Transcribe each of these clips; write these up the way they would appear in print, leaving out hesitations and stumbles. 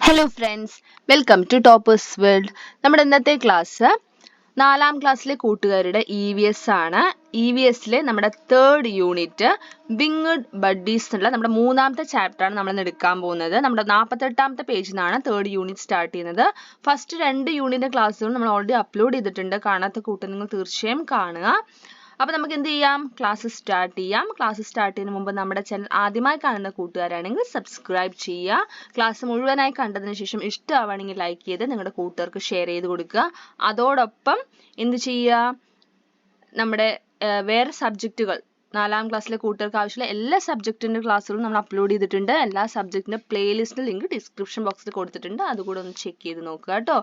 Hello friends, welcome to toppers world. നമ്മുടെ ഇന്നത്തെ class 4ാം ക്ലാസ്സിലെ കൂട്ടുകാരുടെ EVS ആണ്. EVSലെ നമ്മുടെ 3rd യൂണിറ്റ് വിങ്ഡ് ബഡ്ഡീസ് എന്നുള്ള നമ്മുടെ 3ാമത്തെ ചാപ്റ്ററാണ് നമ്മൾ ഇന്ന് എടുക്കാൻ പോകുന്നത്. നമ്മുടെ 48ാമത്തെ പേജിൽ നിന്നാണ് 3rd യൂണിറ്റ് സ്റ്റാർട്ട് ചെയ്യുന്നത്. ഫസ്റ്റ് 2 യൂണിറ്റിന്റെ ക്ലാസ്സുകൾ നമ്മൾ ഓൾറെഡി അപ്ലോഡ് ചെയ്തിട്ടുണ്ട്. കാണാത്ത കൂട്ടുകാർ നിങ്ങൾ തീർച്ചയായും കാണുക. അപ്പോൾ നമുക്ക് എന്ത് ചെയ്യാം, ക്ലാസ് സ്റ്റാർട്ട് ചെയ്യാം. ക്ലാസ് സ്റ്റാർട്ട് ചെയ്യുന്നതിന് മുമ്പ് നമ്മുടെ ചാനൽ ആദ്യമായി കാണുന്ന കൂട്ടുകാരാണെങ്കിൽ സബ്സ്ക്രൈബ് ചെയ്യുക. ക്ലാസ് മുഴുവനായി കണ്ടതിന് ശേഷം ഇഷ്ടമാവുകയാണെങ്കിൽ ലൈക്ക് ചെയ്ത് നിങ്ങളുടെ കൂട്ടുകാർക്ക് ഷെയർ ചെയ്ത് കൊടുക്കുക. അതോടൊപ്പം എന്ത് ചെയ്യുക, നമ്മുടെ വേറെ സബ്ജക്റ്റുകൾ 4ാം ക്ലാസ്സിലെ കൂട്ടുകാർക്ക് ആവശ്യമുള്ള എല്ലാ സബ്ജക്റ്റിൻ്റെ ക്ലാസ്സുകളും നമ്മൾ അപ്ലോഡ് ചെയ്തിട്ടുണ്ട്. എല്ലാ സബ്ജക്റ്റിൻ്റെ പ്ലേലിസ്റ്റിൻ്റെ ലിങ്ക് ഡിസ്ക്രിപ്ഷൻ ബോക്സിൽ കൊടുത്തിട്ടുണ്ട്. അതുകൂടെ ഒന്ന് ചെക്ക് ചെയ്ത് നോക്കുക കേട്ടോ.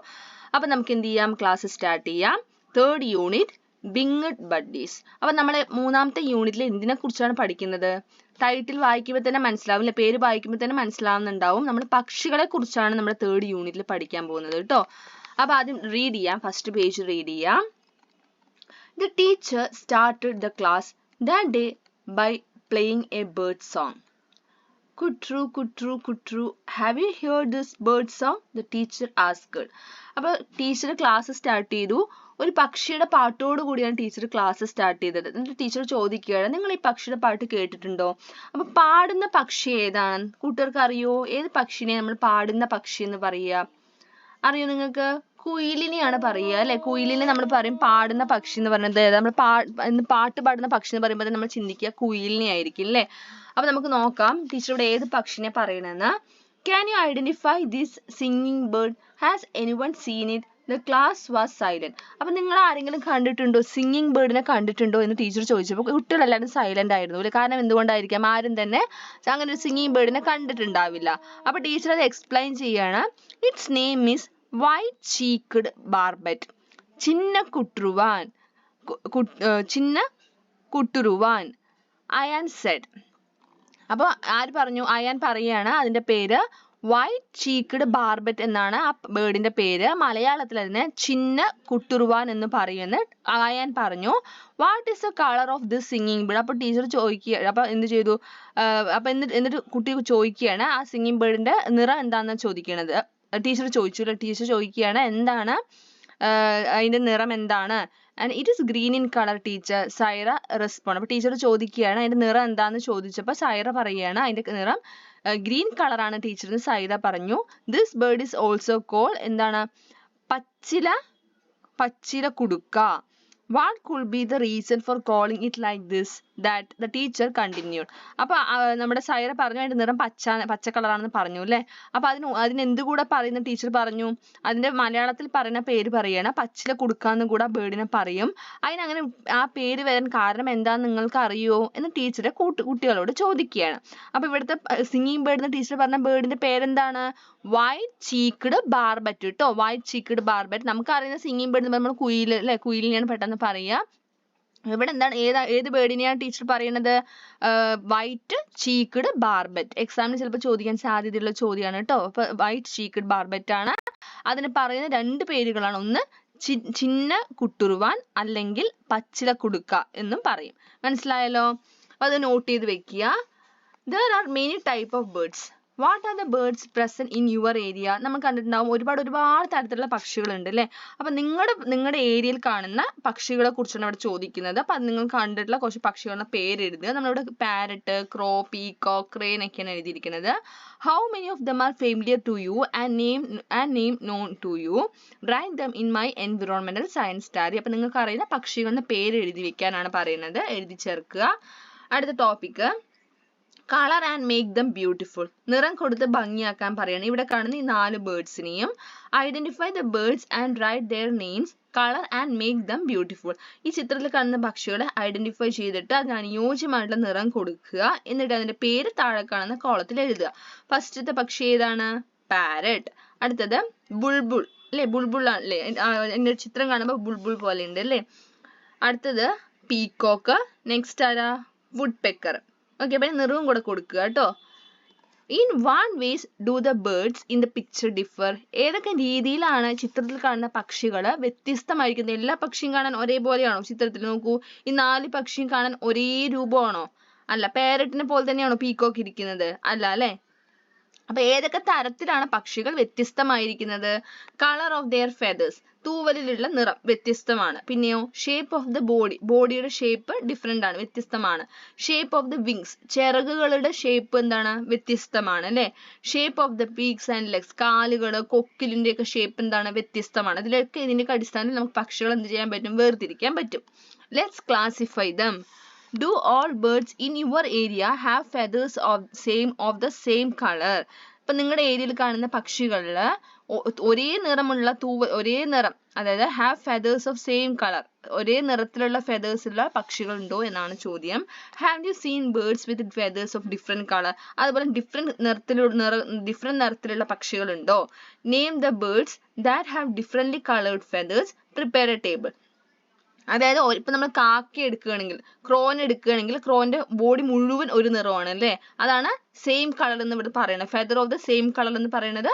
അപ്പോൾ നമുക്ക് എന്ത് ചെയ്യാം, ക്ലാസ് സ്റ്റാർട്ട് ചെയ്യാം. 3rd unit winged buddies. അപ്പോൾ നമ്മൾ 3ാമത്തെ യൂണിറ്റിൽ എന്തിനെ കുറിച്ചാണ് പഠിക്കുന്നത്? ടൈറ്റിൽ വായിക്കുമ്പോൾ തന്നെ മനസ്സിലാവില്ല, പേര് വായിക്കുമ്പോൾ തന്നെ മനസ്സിലാവുന്നുണ്ടാവും. നമ്മൾ പക്ഷികളെ കുറിച്ചാണ് നമ്മുടെ 3rd യൂണിറ്റിൽ പഠിക്കാൻ പോകുന്നത് കേട്ടോ. അപ്പോൾ ആദ്യം റീഡ് ചെയ്യാം, ഫസ്റ്റ് പേജ് റീഡ് ചെയ്യാം. The teacher started the class that day by playing a bird song. Kutru, kutru, kutru. Have you heard this bird song? The teacher asked. അപ്പോൾ ടീച്ചർ ക്ലാസ് സ്റ്റാർട്ട് ചെയ്തു. ഒരു പക്ഷിയുടെ പാട്ടോട് കൂടിയാണ് teacher class start ചെയ്തത്. എന്നിട്ട് teacher ചോദിക്കുകയാണ്, നിങ്ങൾ ഈ പക്ഷിയുടെ പാട്ട് കേട്ടിട്ടുണ്ടോ? അപ്പോൾ പാടുന്ന പക്ഷി ഏതാണ്? കൂട്ടുകാർക്ക് അറിയോ ഏത് പക്ഷിനെ നമ്മൾ പാടുന്ന പക്ഷി എന്ന് പറയുക? അറിയോ നിങ്ങൾക്ക്? കുയിലിനെയാണ് പറയുക അല്ലെ. കുയിലിനെ നമ്മൾ പറയും പാടുന്ന പക്ഷി എന്ന് പറയുന്നത്. നമ്മൾ പാട്ട് പാടുന്ന പക്ഷി എന്ന് പറയുമ്പോൾ നമ്മൾ ചിന്തിക്കുക കുയിലിനെ ആയിരിക്കും അല്ലേ. അപ്പൊ നമുക്ക് നോക്കാം ടീച്ചർ ഇവിടെ ഏത് പക്ഷിനെ പറയണെന്ന്. Can you identify this singing bird? Has anyone seen it? The class was silent. അപ്പൊ നിങ്ങൾ ആരെങ്കിലും കണ്ടിട്ടുണ്ടോ, സിംഗിങ് ബേർഡിനെ കണ്ടിട്ടുണ്ടോ എന്ന് ടീച്ചർ ചോദിച്ചപ്പോൾ കുട്ടികളെല്ലാവരും സൈലന്റ് ആയിരുന്നു അല്ലേ. കാരണം എന്തുകൊണ്ടായിരിക്കാം, ആരും തന്നെ അങ്ങനെ ഒരു സിംഗിങ് ബേർഡിനെ കണ്ടിട്ടുണ്ടാവില്ല. അപ്പൊ ടീച്ചർ അത് എക്സ്പ്ലെയിൻ ചെയ്യാണ്. Its name is white cheeked barbet. ചിന്ന കുട്ടുരുവാൻ അയാൻ സെഡ്. അപ്പോൾ ആര് പറഞ്ഞു? അയാൻ പറയാണ് അതിന്റെ പേര് വൈറ്റ് ചീക്ക്ഡ് ബാർബറ്റ് എന്നാണ് ആ ബേർഡിന്റെ പേര്. മലയാളത്തിൽ അതിനെ ചിന്ന കുട്ടുറുവാൻ എന്ന് പറയുമെന്ന് അയാൻ പറഞ്ഞു. What is the colour of this singing bird? അപ്പോൾ ടീച്ചർ ചോദിക്കുക, അപ്പോൾ എന്ത് ചെയ്തു, അപ്പോൾ എന്നിട്ട് കുട്ടി ചോദിക്കുകയാണ് ആ സിംഗിങ് ബേർഡിന്റെ നിറം എന്താണെന്ന് ചോദിക്കണത്. ടീച്ചർ ചോദിച്ചു, ടീച്ചർ ചോദിക്കുകയാണ് എന്താണ് അതിന്റെ നിറം എന്താണ്? And it is green in colour teacher, Saira respond. അപ്പോൾ ടീച്ചർ ചോദിക്കുകയാണ് അതിന്റെ നിറം എന്താണെന്ന് ചോദിച്ചപ്പോൾ സൈറ പറയുകയാണ് അതിന്റെ നിറം ഗ്രീൻ കളറാണ് ടീച്ചർ എന്ന് സൈറ പറഞ്ഞു. This bird is also call എന്താണ്, പച്ചില കുടുക്ക. What could be the reason for calling it like this? That the teacher continued. അപ്പോൾ നമ്മുടെ സൈറ പറഞ്ഞു അതിന്റെ നിറം പച്ച കളറാണെന്ന് പറഞ്ഞു അല്ലേ. അപ്പോൾ അതിന് എന്തുകൂടെ പറയുന്ന ടീച്ചർ പറഞ്ഞു, അതിന്റെ മലയാളത്തിൽ പറയുന്ന പേര് പറയാണ് പച്ചില കുടുക്കാന്ന് കൂടെ ബേർഡിനെ പറയും. അതിനങ്ങനെ ആ പേര് വരാൻ കാരണം എന്താന്ന് നിങ്ങൾക്ക് അറിയോ എന്ന് ടീച്ചറെ കുട്ടികളോട് ചോദിക്കുകയാണ്. അപ്പോൾ ഇവിടുത്തെ സിംഗിങ് ബേർഡ് എന്ന് ടീച്ചർ പറഞ്ഞ ബേർഡിന്റെ പേരെന്താണ്? വൈറ്റ് ചീക്ക്ഡ് ബാർബറ്റ് കേട്ടോ. White cheeked barbet. നമുക്ക് അറിയുന്ന സിംഗിങ് ബേർഡ് നമ്മൾ കുയിൽ അല്ലെ, കുയിലിനെയാണ് പെട്ടെന്ന് പറയുക. ഇവിടെ എന്താണ്, ഏത് ബേർഡിനെയാണ് ടീച്ചർ പറയുന്നത്? White cheeked barbet. എക്സാമിന് ചിലപ്പോൾ ചോദിക്കാൻ സാധ്യതയുള്ള ചോദ്യമാണ് കേട്ടോ. അപ്പൊ വൈറ്റ് ചീക്ക്ഡ് ബാർബറ്റ് ആണ്. അതിന് പറയുന്ന 2 പേരുകളാണ്. ഒന്ന് ചിന്ന കുട്ടുറുവാൻ അല്ലെങ്കിൽ പച്ചില കുടുക്ക എന്നും പറയും. മനസ്സിലായല്ലോ? അപ്പൊ അത് നോട്ട് ചെയ്ത് വെക്കുക. There are many type of birds. What are the birds present in your area? നമ്മൾ കണ്ടിട്ടുണ്ടാവും ഒരുപാട് തരത്തിലുള്ള പക്ഷികളുണ്ട് അല്ലേ. അപ്പൊ നിങ്ങളുടെ ഏരിയയിൽ കാണുന്ന പക്ഷികളെ കുറിച്ചാണ് ഇവിടെ ചോദിക്കുന്നത്. അപ്പൊ നിങ്ങൾ കണ്ടിട്ടുള്ള കുറച്ച് പക്ഷികളുടെ പേര് എഴുതുക. നമ്മളിവിടെ പാരറ്റ്, ക്രോ, പീകോക്ക്, ക്രെയിൻ ഒക്കെയാണ് എഴുതിയിരിക്കുന്നത്. How many of them are familiar to you and name known to you? Write them in my environmental science diary. അപ്പൊ നിങ്ങൾക്ക് അറിയുന്ന പക്ഷികളുടെ പേര് എഴുതി വെക്കാനാണ് പറയുന്നത്. എഴുതി ചേർക്കുക. അടുത്ത topic colour and make them beautiful. നിറം കൊടുത്ത് ഭംഗിയാക്കാൻ പറയാണ്. ഇവിടെ കാണുന്ന ഈ 4 ബേർഡ്സിനെയും identify the birds and write their names, colour and make them beautiful. ഈ ചിത്രത്തിൽ കാണുന്ന പക്ഷികളെ ഐഡന്റിഫൈ ചെയ്തിട്ട് അതിന് അനുയോജ്യമായിട്ടുള്ള നിറം കൊടുക്കുക. എന്നിട്ട് അതിന്റെ പേര് താഴെ കാണുന്ന കോളത്തിൽ എഴുതുക. ഫസ്റ്റത്തെ പക്ഷി ഏതാണ്? പാരറ്റ്. അടുത്തത് ബുൾബുൾ അല്ലെ, ബുൾബുൾ അല്ലേ, എന്റെ ചിത്രം കാണുമ്പോൾ ബുൾബുൾ പോലെ ഉണ്ട് അല്ലേ. അടുത്തത് പീകോക്ക്. നെക്സ്റ്റ് ആരാ? Woodpecker. ഓക്കെ, അപ്പം നിറവും കൂടെ കൊടുക്കുക കേട്ടോ. In what ways do the birds in the picture differ? ഏതൊക്കെ രീതിയിലാണ് ചിത്രത്തിൽ കാണുന്ന പക്ഷികൾ വ്യത്യസ്തമായിരിക്കുന്നത്? എല്ലാ പക്ഷിയും കാണാൻ ഒരേപോലെയാണോ ചിത്രത്തിൽ? നോക്കൂ, ഈ 4 പക്ഷിയും കാണാൻ ഒരേ രൂപമാണോ? അല്ല. പാരറ്റിനെ പോലെ തന്നെയാണോ പീകോക്ക് ഇരിക്കുന്നത്? അല്ല അല്ലേ. അപ്പൊ ഏതൊക്കെ തരത്തിലാണ് പക്ഷികൾ വ്യത്യസ്തമായിരിക്കുന്നത്? കളർ ഓഫ് ദെയർ ഫെദേഴ്സ്, തൂവലിലുള്ള നിറം വ്യത്യസ്തമാണ്. പിന്നെയോ ഷേപ്പ് ഓഫ് ദ ബോഡി, ബോഡിയുടെ ഷേപ്പ് ഡിഫറെന്റ് ആണ്, വ്യത്യസ്തമാണ്. ഷേപ്പ് ഓഫ് ദ വിങ്സ്, ചിറകുകളുടെ ഷേപ്പ് എന്താണ്? വ്യത്യസ്തമാണ് അല്ലെ. Shape of the beaks and legs, കാലുകള് കൊക്കിലിന്റെ ഒക്കെ ഷേപ്പ് എന്താണ്? വ്യത്യസ്തമാണ്. ഇതിലൊക്കെ ഇതിന്റെ അടിസ്ഥാനത്തിൽ നമുക്ക് പക്ഷികൾ എന്ത് ചെയ്യാൻ പറ്റും? വേർതിരിക്കാൻ പറ്റും. Let's classify dum. Do all birds in your area have feathers of the same color? ഇപ്പൊ നിങ്ങളുടെ ഏരിയയിൽ കാണുന്ന പക്ഷികളില് ഒരേ നിറമുള്ള ഒരേ നിറം, അതായത് have feathers of same colour, ഒരേ നിറത്തിലുള്ള ഫെദേഴ്സ് ഉള്ള പക്ഷികൾ ഉണ്ടോ എന്നാണ് ചോദ്യം. Have you seen birds with feathers of different colour? അതുപോലെ ഡിഫറെന്റ് നിറത്തിലുള്ള പക്ഷികൾ ഉണ്ടോ? Name the birds that have differently coloured feathers. Prepare A table. അതായത് ഇപ്പൊ നമ്മൾ കാക്ക എടുക്കുകയാണെങ്കിൽ, ക്രോൻ എടുക്കുകയാണെങ്കിൽ ക്രോന്റെ ബോഡി മുഴുവൻ ഒരു നിറമാണ് അല്ലേ. അതാണ് സെയിം കളർ എന്ന് ഇവിടെ പറയുന്നത്. Feather of the same colour എന്ന് പറയുന്നത്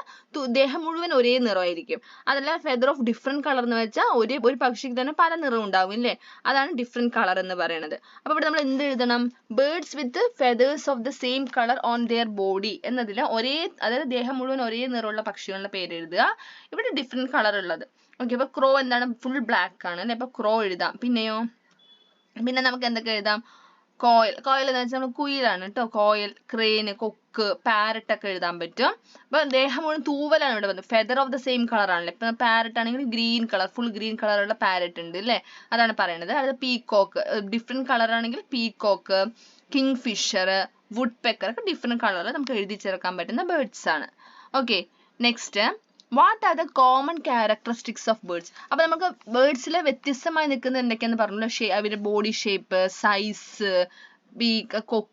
ദേഹം മുഴുവൻ ഒരേ നിറമായിരിക്കും. അതല്ല ഫെദർ ഓഫ് ഡിഫറെന്റ് കളർ എന്ന് വെച്ചാൽ ഒരു പക്ഷിക്ക് തന്നെ പല നിറം ഉണ്ടാവും അല്ലേ. അതാണ് ഡിഫറെന്റ് കളർ എന്ന് പറയുന്നത്. അപ്പൊ ഇവിടെ നമ്മൾ എന്ത് എഴുതണം? Birds with feathers of the same colour on their body എന്നതിൽ അതായത് ദേഹം മുഴുവൻ ഒരേ നിറമുള്ള പക്ഷികളുടെ പേര് എഴുതുക. ഇവിടെ ഡിഫറെന്റ് കളർ ഉള്ളത്. ഓക്കെ, അപ്പൊ ക്രോ എന്താണ്? ഫുൾ ബ്ലാക്ക് ആണ് അല്ലെ. അപ്പൊ ക്രോ എഴുതാം. പിന്നെയോ പിന്നെ നമുക്ക് എന്തൊക്കെ എഴുതാം? കോയിൽ എന്ന് വെച്ചാൽ നമ്മൾ കുയിലാണ് കേട്ടോ. കോയിൽ, ക്രെയിന്, കൊക്ക്, പാരറ്റ് ഒക്കെ എഴുതാൻ പറ്റും. അപ്പൊ ദേഹം മുഴുവൻ തൂവലാണ് ഇവിടെ വന്നത്. Feather of the same colour ആണല്ലേ. ഇപ്പൊ പാരറ്റ് ആണെങ്കിൽ ഗ്രീൻ കളർ, ഫുൾ ഗ്രീൻ കളറുള്ള പാരറ്റ് ഉണ്ട് അല്ലേ. അതാണ് പറയുന്നത്. അതായത് പീകോക്ക് ഡിഫറെന്റ് കളർ ആണെങ്കിൽ peacock, kingfisher, woodpecker ഒക്കെ ഡിഫറെന്റ് കളറിൽ നമുക്ക് എഴുതി ചേർക്കാൻ പറ്റുന്ന ബേർഡ്സ് ആണ്. Okay, next what are the common characteristics of birds? അപ്പൊ നമുക്ക് ബേർഡ്സിലെ വ്യത്യസ്തമായി നിൽക്കുന്നത് എന്തൊക്കെയാന്ന് പറഞ്ഞല്ലോ. അവരുടെ ബോഡി ഷേപ്പ്, സൈസ്, ബീക്ക്, കൊക്ക്,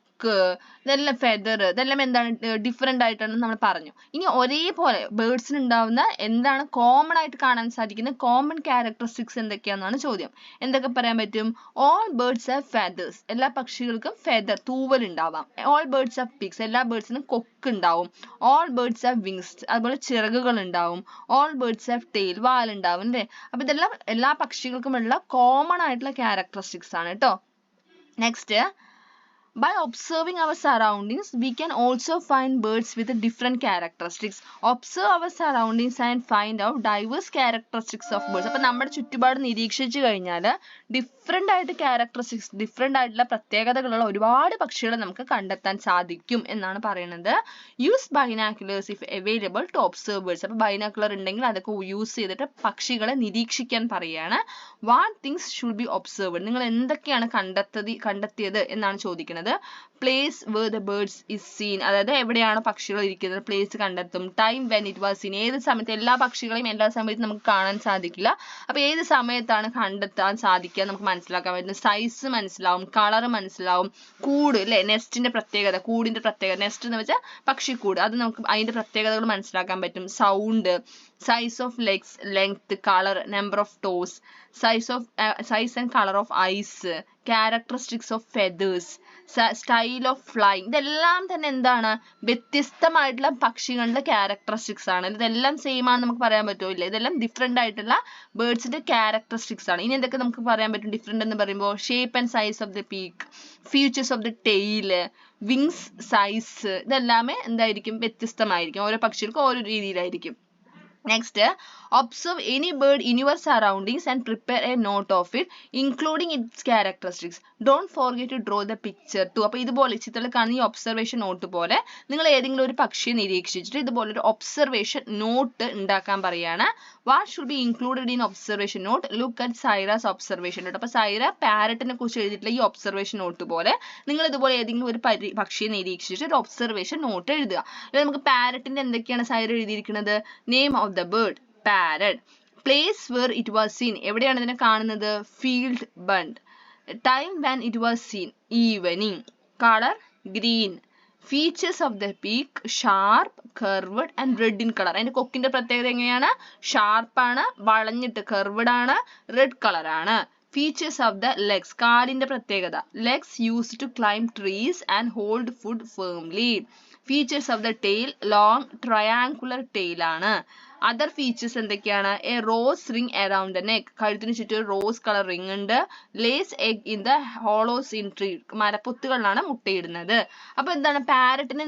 ഇതെല്ലാം ഫെദർ, ഇതെല്ലാം എന്താണ്? ഡിഫറെന്റ് ആയിട്ടാണ് നമ്മൾ പറഞ്ഞു. ഇനി ഒരേപോലെ ബേർഡ്സിന് ഉണ്ടാവുന്ന എന്താണ് കോമൺ ആയിട്ട് കാണാൻ സാധിക്കുന്ന കോമൺ ക്യാരക്ടറിസ്റ്റിക്സ് എന്തൊക്കെയാണെന്നാണ് ചോദ്യം. എന്തൊക്കെ പറയാൻ പറ്റും? ഓൾ ബേർഡ്സ് ഹാവ് ഫെദേഴ്സ്, എല്ലാ പക്ഷികൾക്കും ഫെദർ, തൂവൽ ഉണ്ടാവാം. ഓൾ ബേർഡ്സ് ഹാവ് പീക്സ്, എല്ലാ ബേർഡ്സിനും കൊക്ക് ഉണ്ടാവും. ഓൾ ബേർഡ്സ് ഹാവ് വിങ്സ്, അതുപോലെ ചിറകുകൾ ഉണ്ടാവും. ഓൾ ബേർഡ്സ് ഹാവ് ടെയിൽ, വാലുണ്ടാവും അല്ലേ. അപ്പൊ ഇതെല്ലാം എല്ലാ പക്ഷികൾക്കുമുള്ള കോമൺ ആയിട്ടുള്ള ക്യാരക്ടറിസ്റ്റിക്സ് ആണ് കേട്ടോ. Next, by observing our surroundings, we can also find birds with different characteristics. Observe our surroundings and find out diverse characteristics of birds. അപ്പോൾ നമ്മുടെ ചുറ്റുപാട് നിരീക്ഷിച്ചു കഴിഞ്ഞാൽ ഡിഫറെന്റ് ആയിട്ട് ക്യാരക്ടറിസ്റ്റിക്സ്, ഡിഫറെന്റ് ആയിട്ടുള്ള പ്രത്യേകതകളുള്ള ഒരുപാട് പക്ഷികളെ നമുക്ക് കണ്ടെത്താൻ സാധിക്കും എന്നാണ് പറയുന്നത്. Use binoculars if available to observe birds. അപ്പോൾ ബൈനാക്കുലർ ഉണ്ടെങ്കിൽ അതൊക്കെ യൂസ് ചെയ്തിട്ട് പക്ഷികളെ നിരീക്ഷിക്കാൻ പറയുകയാണ്. What things should be observed? നിങ്ങൾ എന്തൊക്കെയാണ് കണ്ടെത്തിയത് എന്നാണ് ചോദിക്കുന്നത്. Place where the birds is seen, അതായത് എവിടെയാണ് പക്ഷികൾ ഇരിക്കുന്നത്, പ്ലേസ് കണ്ടെത്തും. Time when it was seen, ഏത് സമയത്ത്, എല്ലാ പക്ഷികളെയും എല്ലാ സമയത്തും നമുക്ക് കാണാൻ സാധിക്കില്ല. അപ്പൊ ഏത് സമയത്താണ് കണ്ടെത്താൻ സാധിക്കുക നമുക്ക് മനസ്സിലാക്കാൻ പറ്റും. സൈസ് മനസ്സിലാവും, കളർ മനസ്സിലാവും, കൂട് അല്ലെ, നെസ്റ്റിന്റെ പ്രത്യേകത, കൂടിന്റെ പ്രത്യേകത, നെസ്റ്റ് എന്ന് വെച്ചാൽ പക്ഷിക്കൂട്, അത് നമുക്ക് അതിന്റെ പ്രത്യേകതകൾ മനസ്സിലാക്കാൻ പറ്റും. Sound, size of legs, length, color, number of toes, size and color of eyes, characteristics of feathers, style of flying, ഇതെല്ലാം തന്നെ എന്താണ്? വ്യത്യസ്തമായിട്ടുള്ള പക്ഷികളുടെ ക്യാരക്ടറിസ്റ്റിക്സ് ആണ്. ഇതെല്ലാം സെയിം ആണെന്ന് നമുക്ക് പറയാൻ പറ്റില്ല. ഇതെല്ലാം ഡിഫറെന്റ് ആയിട്ടുള്ള ബേർഡ്സിന്റെ ക്യാരക്ടറിസ്റ്റിക്സ് ആണ്. ഇനി എന്തൊക്കെ നമുക്ക് പറയാൻ പറ്റും ഡിഫറെന്റ് എന്ന് പറയുമ്പോൾ? Shape and size of the beak, features of the tail, wings, size, ഇതെല്ലാമേ എന്തായിരിക്കും? വ്യത്യസ്തമായിരിക്കും. ഓരോ പക്ഷികൾക്കും ഓരോ രീതിയിലായിരിക്കും. Next, observe any bird in your surroundings and prepare a note of it, including its characteristics. Don't forget to draw the picture too. അപ്പോൾ ഇതുപോലെ ചിത്രത്തിൽ കാണുന്ന ഈ ഒബ്സർവേഷൻ നോട്ട് പോലെ നിങ്ങൾ ഏതെങ്കിലും ഒരു പക്ഷിയെ നിരീക്ഷിച്ചിട്ട് ഇതുപോലെ ഒരു ഒബ്സർവേഷൻ നോട്ട് ഉണ്ടാക്കാൻ പറയാണ്. What should be included in observation note? Look at Saira's observation note. അപ്പോൾ സൈറ പാരറ്റിനെ കുറിച്ച് എഴുതിയിട്ടുള്ള ഈ ഒബ്സർവേഷൻ നോട്ട് പോലെ നിങ്ങൾ ഇതുപോലെ ഏതെങ്കിലും ഒരു പക്ഷിയെ നിരീക്ഷിച്ചിട്ട് ഒരു ഒബ്സർവേഷൻ നോട്ട് എഴുതുക. ഇത് നമുക്ക് പാരറ്റിന്റെ എന്തൊക്കെയാണ് സൈറ എഴുതിയിരിക്കുന്നത്? Name of the bird, parrot. Place where it was seen, എവിടെയാണ് ഇതിനെ കാണുന്നത്? field bund. Time when it was seen, evening. Color, green. Features of the beak, sharp, curved and red in color. അതിന്റെ കൊക്കിന്റെ പ്രത്യേകത എങ്ങനെയാണ്? ഷാർപ്പ് ആണ്, വളഞ്ഞിട്ട് curved ആണ്, red colour ആണ്. Features of the legs, കാലിന്റെ പ്രത്യേകത, legs used to climb trees and hold food firmly. Features of the tail long triangular tail ആണ്. അതർ ഫീച്ചേഴ്സ് എന്തൊക്കെയാണ്? A rose ring around the neck, കഴുത്തിന് ചുറ്റും ഒരു rose colour ring ഉണ്ട്. Lays egg in the hollows in tree, മരപ്പൊത്തുകളിലാണ് മുട്ടയിടുന്നത്. അപ്പൊ എന്താണ്? പാരറ്റിനെ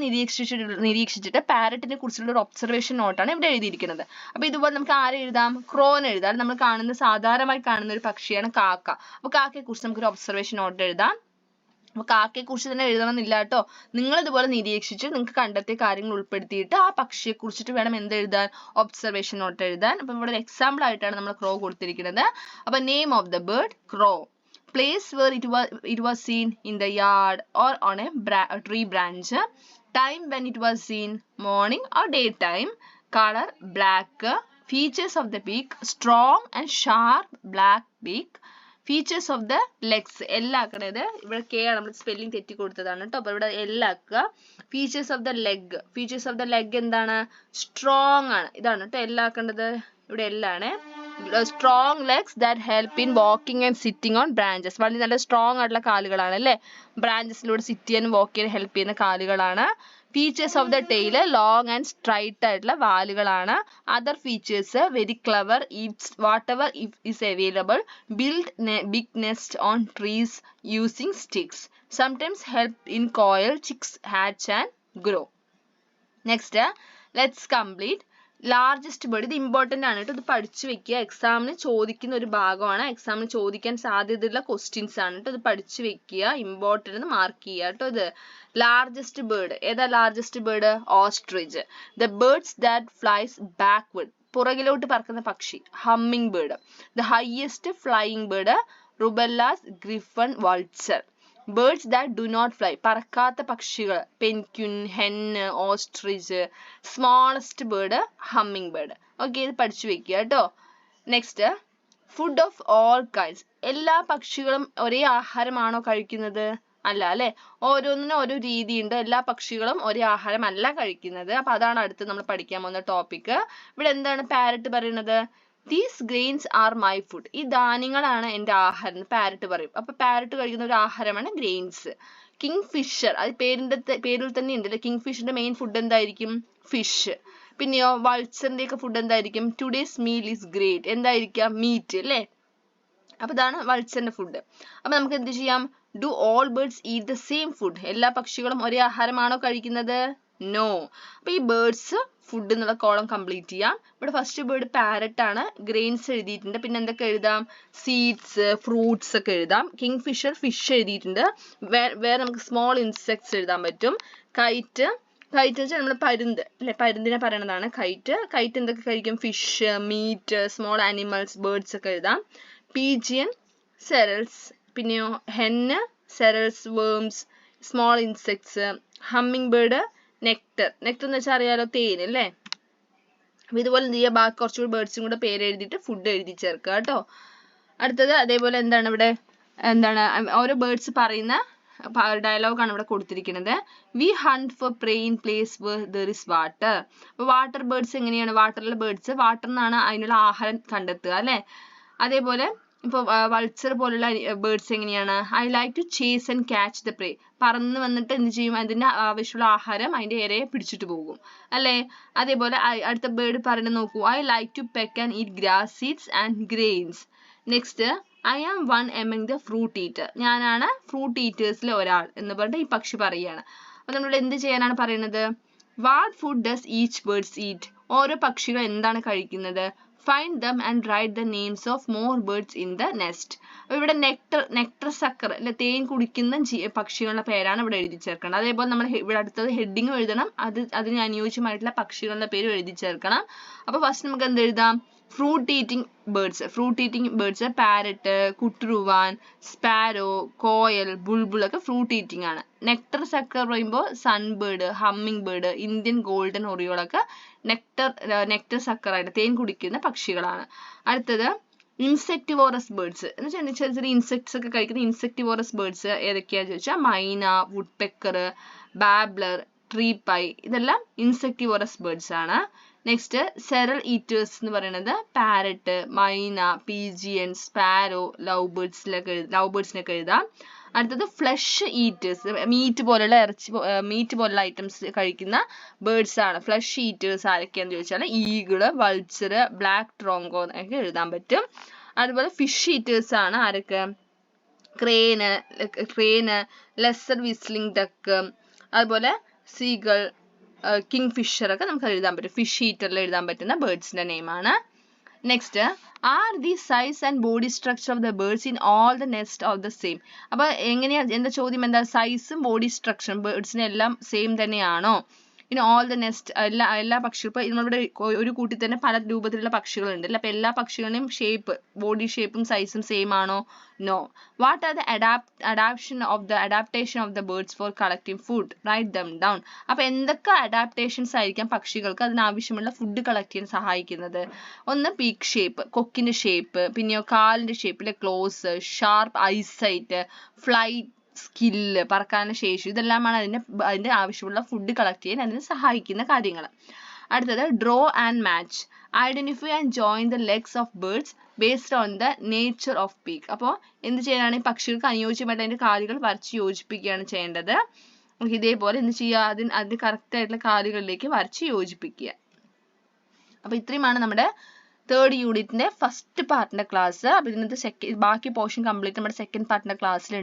നിരീക്ഷിച്ചിട്ട് പാരറ്റിനെ കുറിച്ചുള്ള ഒരു ഒബ്സർവേഷൻ നോട്ടാണ് ഇവിടെ എഴുതിയിരിക്കുന്നത്. അപ്പൊ ഇതുപോലെ നമുക്ക് ആരെ എഴുതാം? ക്രോനെ എഴുതാം. നമ്മൾ സാധാരണമായി കാണുന്ന ഒരു പക്ഷിയാണ് കാക്ക. അപ്പൊ കാക്കയെ കുറിച്ച് നമുക്കൊരു ഒബ്സർവേഷൻ നോട്ട് എഴുതാം. അപ്പൊ കാക്കയെ കുറിച്ച് തന്നെ എഴുതണമെന്നില്ല കേട്ടോ. നിങ്ങൾ ഇതുപോലെ നിരീക്ഷിച്ച് നിങ്ങൾക്ക് കണ്ടെത്തിയ കാര്യങ്ങൾ ഉൾപ്പെടുത്തിയിട്ട് ആ പക്ഷിയെ കുറിച്ചിട്ട് വേണം എന്ത് എഴുതാൻ? ഒബ്സർവേഷൻ നോട്ട് എഴുതാൻ. അപ്പൊ ഇവിടെ ഒരു എക്സാമ്പിൾ ആയിട്ടാണ് നമ്മൾ ക്രോ കൊടുത്തിരിക്കുന്നത്. അപ്പൊ name of the bird crow, place where it was seen in the yard or on a tree branch, time when it was seen, morning or daytime, color black, features of the beak strong and sharp black beak, features of the legs എല്ലാം ആക്കണത് ഇവിടെ K ആണ്, നമ്മൾ spelling തെറ്റി കൊടുത്തതാണ് കേട്ടോ. അപ്പൊ ഇവിടെ എല്ലാം ആക്കുക. Features of the leg, features of the leg എന്താണ്? സ്ട്രോങ് ആണ്. ഇതാണ് കേട്ടോ എല്ലാം ആക്കേണ്ടത്. ഇവിടെ എല്ലാണ്. Strong legs that help in walking and sitting on branches, വളരെ നല്ല സ്ട്രോങ് ആയിട്ടുള്ള കാലുകളാണ് അല്ലേ. ബ്രാഞ്ചസിലൂടെ സിറ്റ് ചെയ്യാനും വാക്ക് ചെയ്യാനും ഹെൽപ്പ് ചെയ്യുന്ന കാലുകളാണ്. Features of the tail long and straight ആയിട്ടുള്ള വാലുകളാണ്. Other features very clever, eats whatever is available, build big nest on trees using sticks, sometimes help in koel chicks hatch and grow. Next let's complete largest bird. ഇത് important ആണ് കേട്ടോ, ഇത് പഠിച്ചു വെക്കുക. എക്സാമിന് ചോദിക്കുന്ന ഒരു ഭാഗമാണ്, എക്സാമിന് ചോദിക്കാൻ സാധ്യതയുള്ള ക്വസ്റ്റ്യൻസ് ആണ് കേട്ടോ. ഇത് പഠിച്ചു വെക്കുക, ഇമ്പോർട്ടൻ്റ് മാർക്ക് ചെയ്യുക കേട്ടോ. ഇത് ലാർജസ്റ്റ് ബേർഡ് ഏതാ? Largest bird ostrich. The birds that flies backward, പുറകിലോട്ട് പറക്കുന്ന പക്ഷി hummingbird. The highest flying bird Ruppell's, griffon, vulture. Birds that do not fly, പറക്കാത്ത പക്ഷികൾ penguin, hen, ostrich. Smallest bird hummingbird. Okay, ഇത് പഠിച്ചു വെക്കുക കേട്ടോ. Next food of all kinds. എല്ലാ പക്ഷികളും ഒരേ ആഹാരമാണോ കഴിക്കുന്നത്? അല്ല അല്ലെ, ഓരോന്നിനും ഓരോ രീതിയുണ്ട്. എല്ലാ പക്ഷികളും ഒരേ ആഹാരം അല്ല കഴിക്കുന്നത്. അപ്പൊ അതാണ് അടുത്ത് നമ്മൾ പഠിക്കാൻ പോകുന്ന ടോപ്പിക്. ഇവിടെ എന്താണ് പാരറ്റ് പറയുന്നത്? These grains are my food. ഈ ധാന്യങ്ങളാണ് എൻ്റെ ആഹാരം പാരറ്റ് പറയും. അപ്പൊ പാരറ്റ് കഴിക്കുന്ന ഒരു ആഹാരമാണ് ഗ്രെയിൻസ്. കിങ് ഫിഷർ, അത് പേരിൽ തന്നെ ഉണ്ടല്ലേ. കിങ് ഫിഷറിന്റെ മെയിൻ ഫുഡ് എന്തായിരിക്കും? ഫിഷ്. പിന്നെയോ വൾച്ചറിന്റെ ഒക്കെ ഫുഡ് എന്തായിരിക്കും? ടുഡേസ് മീൽ ഈസ് ഗ്രേറ്റ്, എന്തായിരിക്കാം? മീറ്റ് അല്ലേ. അപ്പൊ ഇതാണ് വൾച്ചറിന്റെ ഫുഡ്. അപ്പൊ നമുക്ക് എന്ത് ചെയ്യാം? Do all birds eat the same food? എല്ലാ പക്ഷികളും ഒരേ ആഹാരമാണോ കഴിക്കുന്നത്? നോ. അപ്പൊ ഈ ബേർഡ്സ് ഫുഡ് എന്നുള്ള കോളം കംപ്ലീറ്റ് ചെയ്യാം. ഇവിടെ ഫസ്റ്റ് ബേർഡ് പാരറ്റ് ആണ്, ഗ്രെയിൻസ് എഴുതിയിട്ടുണ്ട്. പിന്നെ എന്തൊക്കെ എഴുതാം? സീഡ്സ്, ഫ്രൂട്ട്സ് ഒക്കെ എഴുതാം. കിങ് ഫിഷർ ഫിഷ് എഴുതിയിട്ടുണ്ട്. വേറെ നമുക്ക് സ്മോൾ ഇൻസെക്ട്സ് എഴുതാൻ പറ്റും. കൈറ്റ്, കൈറ്റ് വെച്ചാൽ നമ്മൾ പരുന്ത് അല്ലെ, പരുന്തിനെ പറയണതാണ് കൈറ്റ്. കൈറ്റ് എന്തൊക്കെ കഴിക്കും? Fish, meat, small animals, birds ഒക്കെ എഴുതാം. Pigeon, cereals. പിന്നെയോ hen, cereals, worms, small insects. Hummingbird, nectar. Nectar എന്ന് വെച്ചാൽ അറിയാലോ, തേൻ അല്ലേ. അപ്പൊ ഇതുപോലെ എന്ത് ചെയ്യുക? ബാക്കി കുറച്ചുകൂടി ബേർഡ്സും കൂടെ പേര് എഴുതിയിട്ട് ഫുഡ് എഴുതി ചേർക്കുക കേട്ടോ. അടുത്തത് അതേപോലെ എന്താണ് ഇവിടെ ഓരോ ബേർഡ്സ് പറയുന്ന ഡയലോഗാണ് ഇവിടെ കൊടുത്തിരിക്കുന്നത്. We hunt for prey in place where there is water. അപ്പൊ വാട്ടർ ബേർഡ്സ് എങ്ങനെയാണ്? വാട്ടറിലെ ബേർഡ്സ് വാട്ടർ നിന്നാണ് അതിനുള്ള ആഹാരം കണ്ടെത്തുക അല്ലെ. അതേപോലെ ഇപ്പൊ വൾച്ചർ പോലുള്ള ബേർഡ്സ് എങ്ങനെയാണ്? I like to chase and catch the prey. പറന്ന് വന്നിട്ട് എന്ത് ചെയ്യും? അതിന്റെ ആവശ്യമുള്ള ആഹാരം അതിന്റെ ഇരയെ പിടിച്ചിട്ട് പോകും അല്ലെ. അതേപോലെ അടുത്ത ബേർഡ് പറയുന്നത് നോക്കൂ. I like to peck and eat grass seeds and grains. Next I am one among the fruit eater. ഞാനാണ് ഫ്രൂട്ട് ഈറ്റേഴ്സിലെ ഒരാൾ എന്ന് പറഞ്ഞിട്ട് ഈ പക്ഷി പറയുകയാണ്. അപ്പൊ നമ്മളിവിടെ എന്ത് ചെയ്യാനാണ് പറയുന്നത്? What food does each birds eat? ഓരോ പക്ഷികൾ എന്താണ് കഴിക്കുന്നത്? Find them and write the names of more birds in the nest. ഇവിടെ നെക്ടർ സക്കർ അല്ലെ, തേൻ കുടിക്കുന്ന പക്ഷികളുടെ പേരാണ് ഇവിടെ എഴുതി ചേർക്കണം. അതേപോലെ നമ്മൾ ഇവിടെ അടുത്തത് ഹെഡിങ് എഴുതണം. അതിന് അനുയോജ്യമായിട്ടുള്ള പക്ഷികളുടെ പേര് എഴുതി ചേർക്കണം. അപ്പൊ ഫസ്റ്റ് നമുക്ക് എന്ത് എഴുതാം? ഫ്രൂട്ട് ഈറ്റിംഗ് ബേർഡ്സ് പാരറ്റ്, കുട്ടുറുവാൻ, സ്പാരോ, കോയൽ, ബുൾബുൾ ഒക്കെ ഫ്രൂട്ട് ഈറ്റിംഗ് ആണ്. നെക്ടർ സക്കർ പറയുമ്പോൾ sunbird, hummingbird, Indian golden ഒറിയോളൊക്കെ നെക്ടർ സക്കറായിട്ട് തേൻ കുടിക്കുന്ന പക്ഷികളാണ്. അടുത്തത് ഇൻസെക്ടിവോറസ് ബേർഡ്സ് എന്ന് വെച്ചാൽ ചെറിയ ചെറിയ ഇൻസെക്ട്സ് ഒക്കെ കഴിക്കുന്ന ഇൻസെക്ടിവോറസ് ബേർഡ്സ് ഏതൊക്കെയാന്ന് ചോദിച്ചാൽ myna, woodpecker, babbler, tree pie ഇതെല്ലാം ഇൻസെക്ടിവോറസ് ബേർഡ്സ് ആണ്. നെക്സ്റ്റ് സെറൽ ഈറ്റേഴ്സ് എന്ന് പറയുന്നത് പാരറ്റ്, മൈന, പീജിയൻ, സ്പാരോ, ലവ് ബേർഡ്സിനൊക്കെ എഴുതാം. അടുത്തത് ഫ്ലഷ് ഈറ്റേഴ്സ്, മീറ്റ് പോലുള്ള ഐറ്റംസ് കഴിക്കുന്ന ബേർഡ്സ് ആണ്. ഫ്ലഷ് ഈറ്റേഴ്സ് ആരൊക്കെയാന്ന് ചോദിച്ചാൽ ഈഗിള്, വൾച്ചർ, ബ്ലാക്ക് ട്രോങ്കോ എന്നൊക്കെ എഴുതാൻ പറ്റും. അതുപോലെ ഫിഷ് ഈറ്റേഴ്സ് ആണ് ആരൊക്കെ? ക്രേന്, ലെസർ വിസ്ലിംഗ് ഡക്ക്, അതുപോലെ സീഗൾ, കിങ് ഫിഷർ ഒക്കെ നമുക്ക് എഴുതാൻ പറ്റും. ഫിഷ് ഈറ്ററിൽ എഴുതാൻ പറ്റുന്ന ബേർഡ്സിന്റെ നെയിമാണ്. Next, are the size and body structure of the birds in all the nest of the same? അപ്പൊ എന്താ ചോദ്യം എന്താ? സൈസും ബോഡി സ്ട്രക്ചറും ബേർഡ്സിന് എല്ലാം സെയിം തന്നെയാണോ? ഇനി ഓൾ ദ നെസ്റ്റ് എല്ലാ പക്ഷികളും, ഇപ്പൊ നമ്മളുടെ ഒരു കൂട്ടിൽ തന്നെ പല രൂപത്തിലുള്ള പക്ഷികളുണ്ട് അല്ലെ. അപ്പൊ എല്ലാ പക്ഷികളുടെയും ബോഡി ഷേപ്പും സൈസും സെയിം ആണോ? No. What are the adaptation of the birds for collecting food? Write them down. അപ്പൊ എന്തൊക്കെ അഡാപ്റ്റേഷൻസ് ആയിരിക്കാം പക്ഷികൾക്ക് അതിനാവശ്യമുള്ള ഫുഡ് കളക്ട് ചെയ്യാൻ സഹായിക്കുന്നത്? ഒന്ന് പീക്ക് ഷേപ്പ്, കൊക്കിന്റെ ഷേപ്പ്, പിന്നെയോ കാലിന്റെ ഷേപ്പിലെ claws, sharp eyesight, flight skill, പറക്കാനുള്ള ശേഷി, ഇതെല്ലാമാണ് അതിന്റെ ആവശ്യമുള്ള ഫുഡ് കളക്ട് ചെയ്യാൻ അതിന് സഹായിക്കുന്ന കാര്യങ്ങൾ. അടുത്തത് draw and match, identify and join the legs of birds based on the nature of peak. അപ്പോൾ എന്ത് ചെയ്യാനാണ്? ഈ പക്ഷികൾക്ക് അനുയോജ്യമായിട്ട് അതിന്റെ കാലുകൾ വരച്ച് യോജിപ്പിക്കുകയാണ് ചെയ്യേണ്ടത്. ഇതേപോലെ എന്ത് ചെയ്യുക? അതിന് കറക്റ്റ് ആയിട്ടുള്ള കാലുകളിലേക്ക് വരച്ച് യോജിപ്പിക്കുക. അപ്പൊ ഇത്രയുമാണ് നമ്മുടെ തേർഡ് യൂണിറ്റിന്റെ ഫസ്റ്റ് പാർട്ടിന്റെ ക്ലാസ്. അപ്പൊ ഇന്നത്തെ ബാക്കി പോർഷൻ കംപ്ലീറ്റ് നമ്മുടെ സെക്കൻഡ് പാർട്ടിന്റെ ക്ലാസ്സിൽ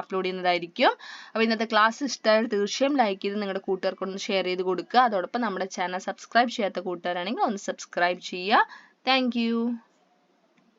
അപ്ലോഡ് ചെയ്യുന്നതായിരിക്കും. അപ്പൊ ഇന്നത്തെ ക്ലാസ് ഇഷ്ടമായാൽ തീർച്ചയായും ലൈക്ക് ചെയ്ത് നിങ്ങളുടെ കൂട്ടുകാർക്കൊന്ന് ഷെയർ ചെയ്ത് കൊടുക്കുക. അതോടൊപ്പം നമ്മുടെ ചാനൽ സബ്സ്ക്രൈബ് ചെയ്യാത്ത കൂട്ടുകാരാണെങ്കിൽ ഒന്ന് സബ്സ്ക്രൈബ് ചെയ്യുക. Thank you.